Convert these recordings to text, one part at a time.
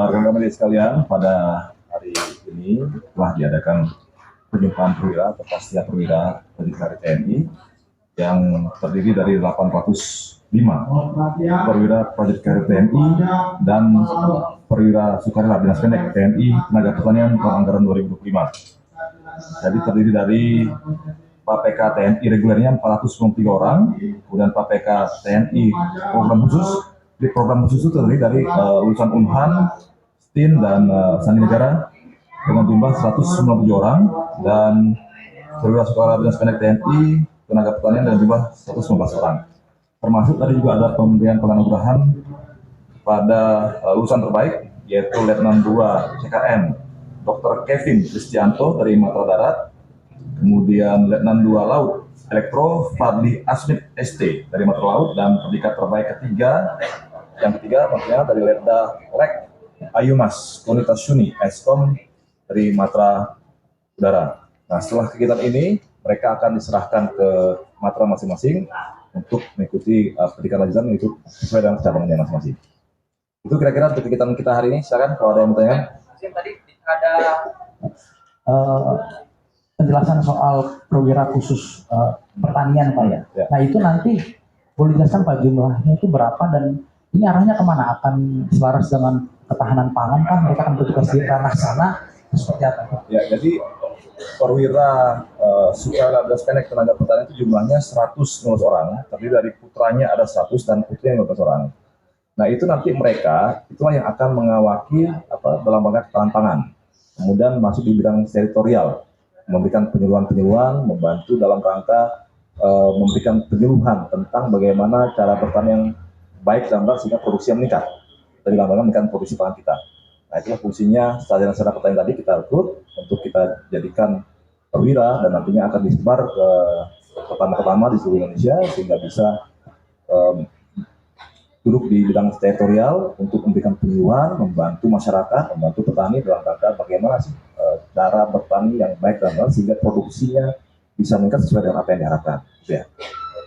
Rekan-rekan media sekalian, pada hari ini telah diadakan penjumpaan perwira atau pasca perwira Prajurit Karir TNI yang terdiri dari 805 perwira Prajurit Karir TNI dan perwira sukarela Dinas Pendek TNI Tenaga Pertanian tahun anggaran 2025. Jadi terdiri dari PPK TNI regulernya 493 orang, kemudian PPK TNI program khusus. Di program khusus itu terdiri dari lulusan Unhan, STIN, dan Sandi Negara dengan jumlah 197 orang, dan perwira sukarela Dinas Pendek TNI Tenaga Pertanian dengan jumlah 119 orang. Termasuk tadi juga ada pemberian penganugerahan pada lulusan terbaik, yaitu Letnan 2 CKM Dr. Kevin Kristianto dari Matra Darat, kemudian Letnan 2 Laut Elektro Fadli Asmit ST dari Matra Laut, dan predikat terbaik yang ketiga maksudnya dari Letda Lek Ayumas Konitasyuni Eskom dari Matra Udara. Nah, setelah kegiatan ini mereka akan diserahkan ke matra masing-masing untuk mengikuti pendidikan lanjutan itu sesuai dengan cabangnya masing-masing. Itu kira-kira untuk kegiatan kita hari ini. Silakan kalau ada yang bertanya. Tadi ada penjelasan soal perwira khusus pertanian, Pak ya. Nah itu nanti boleh jelaskan Pak jumlahnya itu berapa dan ini arahnya kemana? Akan selaras dengan ketahanan pangan kan? Mereka akan bertugas di ranah sana seperti apa? Ya, jadi perwira sukarela Dinas Pendek Tenaga Pertanian itu jumlahnya 115 orang, tapi dari putranya ada 100 dan putrinya 15 orang. Nah itu nanti mereka itulah yang akan mengawaki dalam rangka ketahanan pangan, kemudian masuk di bidang teritorial, memberikan penyuluhan-penyuluhan, membantu dalam rangka memberikan penyuluhan tentang bagaimana cara bertani yang baik dalam rangka sehingga produksi yang meningkat, dari dalam rangka meningkatkan produksi pangan kita. Nah itulah fungsinya sarjana-sarjana pertanian tadi kita rekrut untuk kita jadikan perwira dan nantinya akan disebar ke pertama-tama di seluruh Indonesia sehingga bisa duduk di bidang teritorial untuk memberikan penyuluhan, membantu masyarakat, membantu petani dalam rangka bagaimana cara bertani yang baik dalam rangka sehingga produksinya bisa meningkat sesuai dengan apa yang diharapkan. Ya.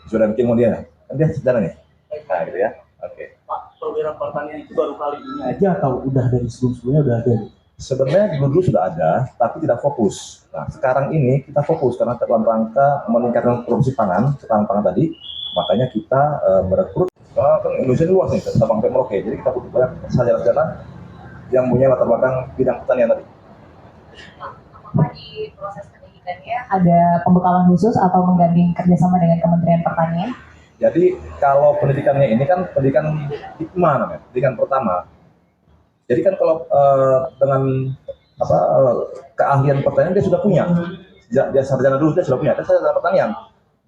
Sudah bikin mau dia, kan dia sejalan nih. Nah gitu ya. Oke. Pak, perwira pertanian itu baru kali ini aja atau udah dari sebelum-sebelumnya udah ada? Sebenarnya dulu sudah ada, tapi tidak fokus. Nah sekarang ini kita fokus karena dalam rangka meningkatkan produksi pangan, ketahanan pangan tadi, makanya kita merekrut. Kan Indonesia luas nih, Sabang sampai Merauke, jadi kita butuh banyak sarjana-sarjana yang punya latar belakang bidang pertanian tadi. Nah, apakah di proses pendidikannya ada pembekalan khusus atau menggandeng kerjasama dengan Kementerian Pertanian? Jadi kalau pendidikannya ini kan pendidikan hikmah namanya, pendidikan pertama. Jadi kan kalau dengan keahlian pertanian dia sudah punya, dia sarjana dulu dia sudah punya, dia sarjana pertanian.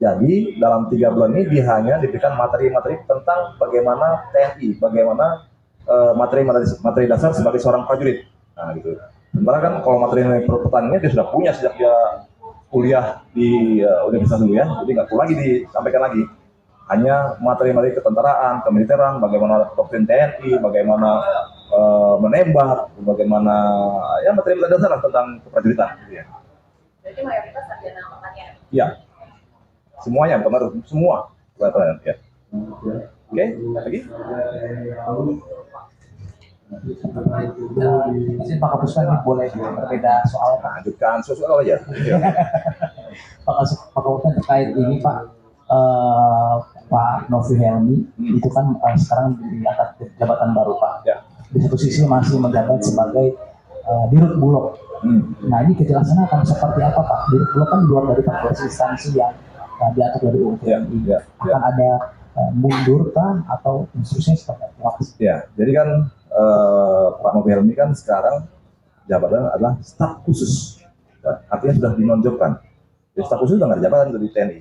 Jadi dalam 3 bulan ini dia hanya diberikan materi-materi tentang bagaimana TNI, bagaimana materi dasar sebagai seorang prajurit. Nah gitu. Sementara kan kalau materi pertaniannya dia sudah punya sejak dia kuliah di universitas dulu ya, jadi nggak perlu lagi disampaikan lagi. Hanya materi-materi ketentaraan, kemiliteran, bagaimana doktrin TNI, bagaimana menembak, bagaimana ya materi dasar tentang keprajuritan. Gitu ya. Jadi mayoritas sarjana pertanian. Iya. Semuanya pengaruh semua pertanian ya. Oke, lagi? Mungkin Pak Kapuspen boleh berbeda soal lanjutkan soal aja. Pak Kapuspen terkait ini Pak Pak Novi Helmi itu kan sekarang diangkat jabatan baru Pak. Ya. Di satu sisi masih menjabat sebagai Dirut Bulog. Nah ini kejelasannya akan seperti apa Pak? Dirut Bulog kan luar dari faktor instansi yang diatur dari UU TNI. Akan ada mundur kah atau instruksinya seperti apa? Ya, jadi kan Pak Novi Helmi kan sekarang jabatan adalah staf khusus, artinya sudah dinonjolkan. Jadi staf khusus sudah nggak ada jabatan dari TNI.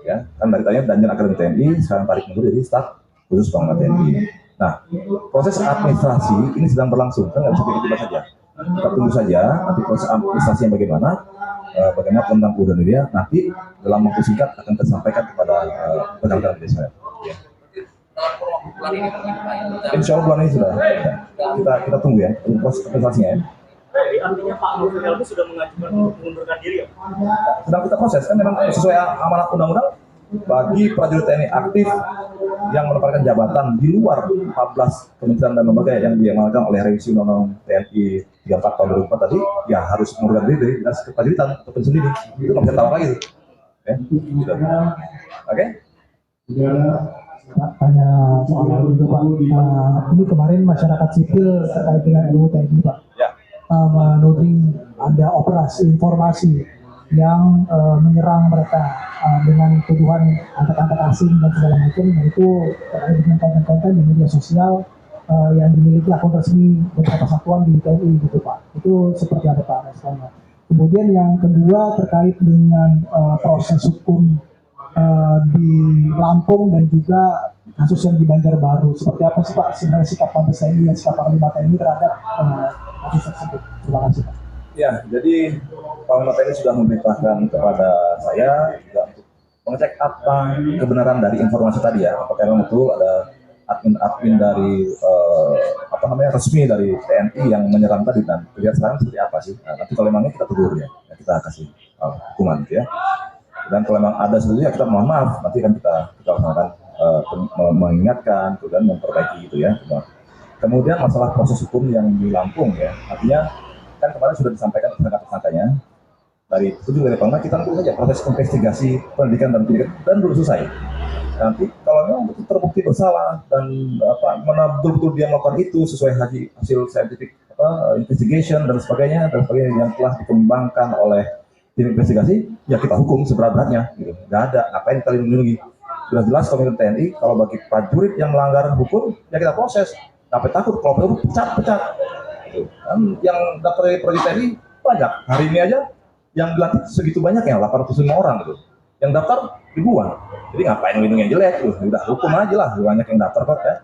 Ya, kan dari tanya Danjen Akademi TNI sekarang tarik mundur jadi staf khusus Panglima TNI. Nah, proses administrasi ini sedang berlangsung, kan nggak bisa tiba-tiba saja. Kita tunggu saja nanti proses administrasinya bagaimana tentang kemudian dia nanti dalam waktu singkat akan tersampaikan kepada rekan-rekan desa. Ya. Insya Allah bulan ini sudah. Kita tunggu ya proses administrasinya ya. Jadi artinya Pak Novi Helmi sudah mengajukan untuk mengundurkan diri ya? Sedang kita proses kan memang sesuai amanat undang-undang bagi prajurit TNI aktif yang menempatkan jabatan di luar 14 kementerian dan lembaga yang diamanatkan oleh revisi Undang-Undang TNI 34 tahun 2004 tadi, ya harus mengundurkan diri dari dinas keprajuritan atau sendiri. Itu nggak bisa tawar lagi tuh. Gitu. Oke? Pak, tanya soal itu Pak. Ini kemarin masyarakat sipil terkait dengan RUU TNI Pak, Ya. menuding ada operasi informasi yang menyerang mereka dengan tuduhan antek-antek asing dan segala macam, yaitu terkait dengan konten-konten di media sosial yang dimiliki akun resmi beberapa satuan di TNI gitu Pak. Itu seperti apa Pak responnya? Kemudian yang kedua terkait dengan proses hukum di Lampung dan juga kasus yang di Banjarbaru. Seperti apa sih Pak sebenarnya sikap Mabes TNI dan sikap Panglima TNI terhadap kasus tersebut? Terima kasih Pak. Ya, jadi Panglima TNI sudah memerintahkan kepada saya juga untuk mengecek apa kebenaran dari informasi tadi ya. Apakah memang betul ada admin-admin dari resmi dari TNI yang menyerang tadi, dan lihat sekarang seperti apa sih. Nah, nanti kalau memangnya kita tegur ya, kita kasih hukuman gitu ya. Dan kalau memang ada sesuatu ya kita mohon maaf, nanti kan kita akan mengingatkan dan memperbaiki itu ya. Kemudian masalah proses hukum yang di Lampung ya, artinya kan kemarin sudah disampaikan tersangka-tersangkanya dari petunjuk dari Panglima, kita tunggu saja proses investigasi pendidikan dan penyidikan dan belum selesai. Nanti kalau memang betul terbukti bersalah dan betul-betul dia melakukan itu sesuai hasil scientific investigation dan sebagainya yang telah dikembangkan oleh tim investigasi, ya kita hukum seberat-beratnya gitu. Nggak ada ngapain kita lindungi. Sudah jelas komitmen TNI kalau bagi prajurit yang melanggar hukum ya kita proses. Sampai takut kalau perlu pecat. Gitu. Kan yang daftar dari prajurit TNI banyak. Hari ini aja yang dilantik segitu banyaknya 805 orang gitu. Yang daftar ribuan. Jadi ngapain lindungi yang jelek gitu. Udah hukum aja lah, banyak yang daftar Pak ya.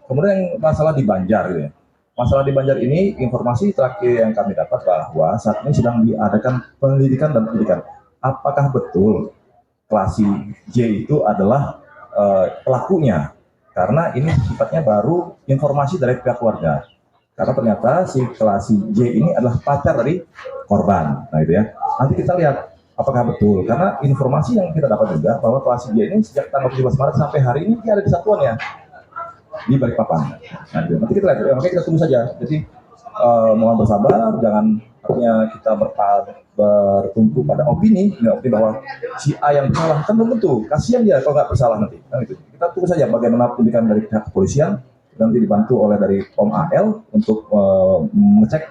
Kemudian yang masalah di Banjar gitu ya. Masalah di Banjar ini, informasi terakhir yang kami dapat bahwa saat ini sedang diadakan penyelidikan dan penyidikan. Apakah betul Klasi J itu adalah pelakunya? Karena ini sifatnya baru informasi dari pihak keluarga. Karena ternyata si Klasi J ini adalah pacar dari korban. Nah itu ya. Nanti kita lihat apakah betul. Karena informasi yang kita dapat juga bahwa Klasi J ini sejak tanggal 17 Maret sampai hari ini dia ada di satuannya di Balikpapan. Nah, nanti kita lihat, makanya kita tunggu saja. Jadi mohon bersabar, jangan artinya kita bertumpu pada opini bahwa si A yang bersalah, kan belum tentu. Kasihan dia kalau nggak bersalah nanti. Kan itu. Kita tunggu saja bagaimana pendidikan dari pihak kepolisian, nanti dibantu oleh dari Pom AL untuk mengecek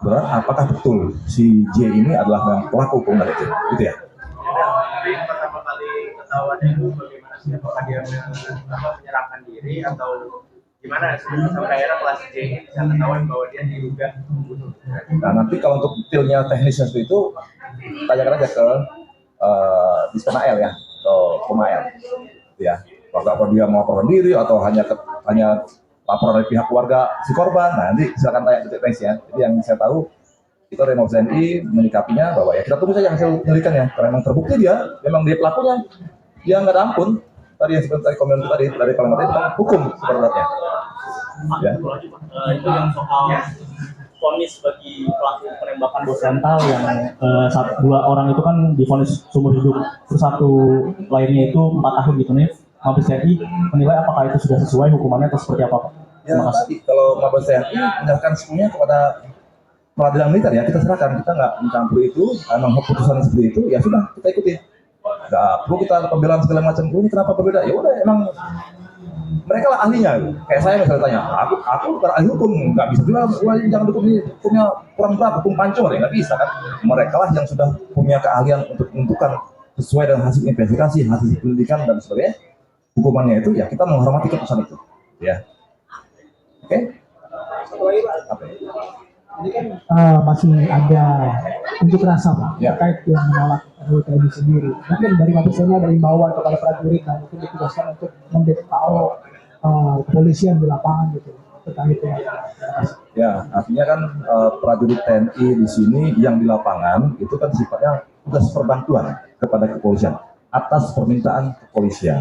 benar apakah betul si J ini adalah yang pelaku hukum dari itu. Gitu ya. Pertama kali ketahuannya itu bagaimana sih, apakah dia menyerahkan diri atau gimana sampai akhirnya kelas J ini bisa ketahuan bahwa dia diduga membunuh. Nah nanti kalau untuk detailnya teknisnya seperti itu tanyakan aja ke Dispena L ya atau Pemael ya, apakah dia melaporkan diri atau hanya laporan dari pihak keluarga si korban. Nah nanti silakan tanya detail teknisnya. Jadi yang saya tahu itu dari Mabes TNI menyikapinya bahwa ya kita tunggu saja hasil penyelidikan ya. Karena memang terbukti memang dia pelakunya, dia nggak ada ampun. Tadi yang seperti komen tadi dari Panglima TNI tentang hukum sebenarnya. Ya. Itu yang soal vonis bagi pelaku penembakan Bosental yang dua orang itu kan divonis seumur hidup, terus satu lainnya itu 4 tahun gitu nih. Mabes TNI menilai apakah itu sudah sesuai hukumannya atau seperti apa Pak? Ya tadi kalau Mabes TNI menyerahkan semuanya kepada pengadilan militer ya, kita serahkan, kita nggak mencampur itu. Memang keputusan seperti itu ya sudah kita ikuti, nggak perlu kita pembelaan segala macam. Ini kenapa berbeda? Ya udah, emang mereka lah ahlinya. Kayak saya misalnya tanya, aku bukan ahli hukum, nggak bisa juga jangan dukung ini hukumnya kurang berat, hukum pancung ya nggak bisa kan. Mereka lah yang sudah punya keahlian untuk menentukan sesuai dengan hasil investigasi, hasil pendidikan dan sebagainya. Hukumannya itu ya kita menghormati keputusan itu ya. Oke? Apa? Ini kan masih ada unjuk rasa Pak Ya. terkait yang menolak RUU TNI sendiri. Mungkin dari Mabes TNI ada himbauan kepada prajurit dan mungkin ditugaskan untuk mendekau kepolisian di lapangan gitu terkait itu. Ya, artinya kan prajurit TNI di sini yang di lapangan itu kan sifatnya tugas perbantuan kepada kepolisian atas permintaan kepolisian.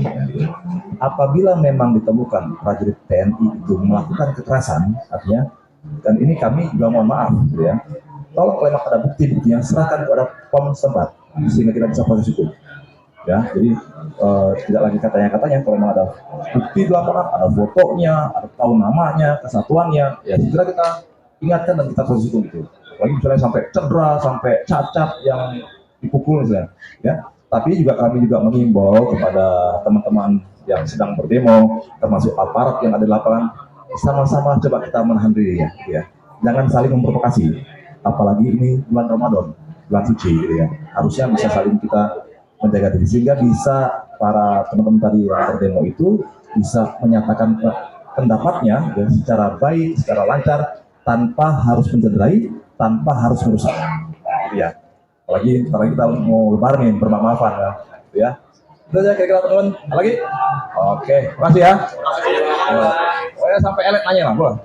Apabila memang ditemukan prajurit TNI itu melakukan kekerasan, artinya, dan ini kami juga mohon maaf, gitu ya. Tolong kalau memang ada bukti-buktinya serahkan kepada POM setempat sehingga kita bisa proses hukum. Ya, jadi tidak lagi katanya-katanya, kalau memang ada bukti di lapangan, ada fotonya, ada tahu namanya, kesatuannya, ya segera kita ingatkan dan kita proses hukum itu. Apalagi misalnya sampai cedera, sampai cacat yang dipukul misalnya, ya. Tapi juga kami juga mengimbau kepada teman-teman yang sedang berdemo, termasuk aparat yang ada di lapangan, sama-sama coba kita menahan diri ya, gitu ya. Jangan saling memprovokasi, apalagi ini bulan Ramadan, bulan suci, gitu ya. Harusnya bisa saling kita menjaga diri sehingga bisa para teman-teman tadi yang berdemo itu bisa menyatakan pendapatnya ya, secara baik, secara lancar, tanpa harus mencederai, tanpa harus merusak. Ya, apalagi sekarang kita mau lebaran nih, bermaaf-maafan ya. Ya, itu aja kira-kira teman-teman. Ada lagi? Oke, makasih ya. Pokoknya sampai elet nanya lah, boleh.